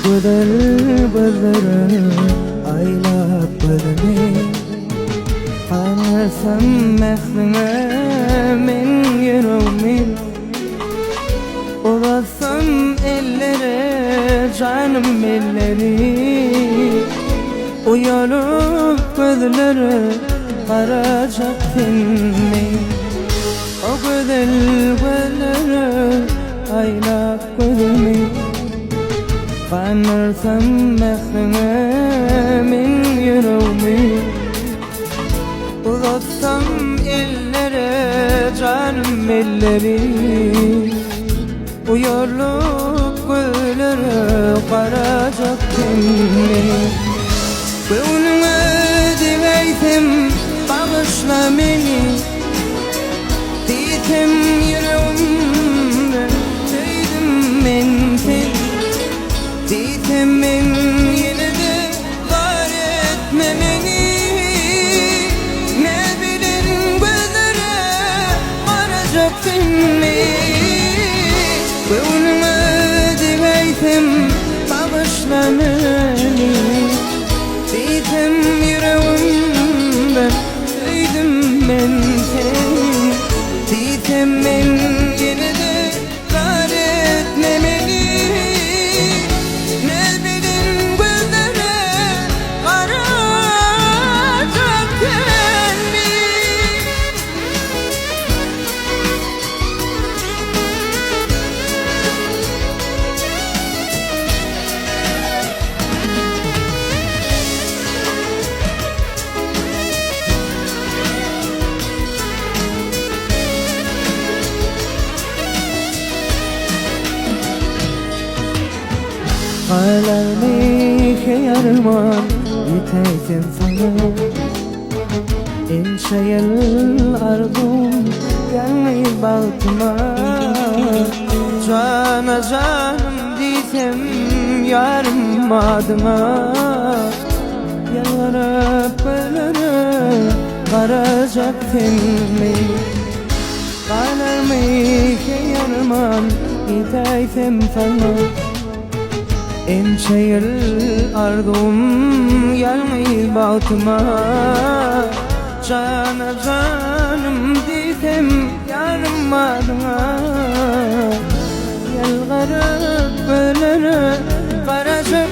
güzel gözleri aylap gözüme Qararsam mehline men yüreğimi Uzatsam ellere canım elleri Uyanıp gözleri karacak tenimi O güzel gözleri aylap gözüme Qararsam mehline men yüreğimi Uzatsam ellere canım elleri Uyarlık gülleri karacak tenimi Gönlüme diveysem bağışla beni Diysem yüreğimde söyledim ben seni Diysem ben yine de var etme beni Gönlüme diveysem bağışla beni Diysem yüreğimden söyledim ben seni Diysem ben yine de var etme beni Ne bilin gözlere karacak tenimi Hayalimdeki yarman yetersin sana İnşa yıl arzum gelmeyi baltıma Cana canım diysem yarım adıma Yalvarıp ölürü karacak tenimi Hayalimdeki yarman yetersin sana İnşa yıl arzum gelmeyi baltıma Cana canım diysem yarım adına Yalvarıp ölürü karacak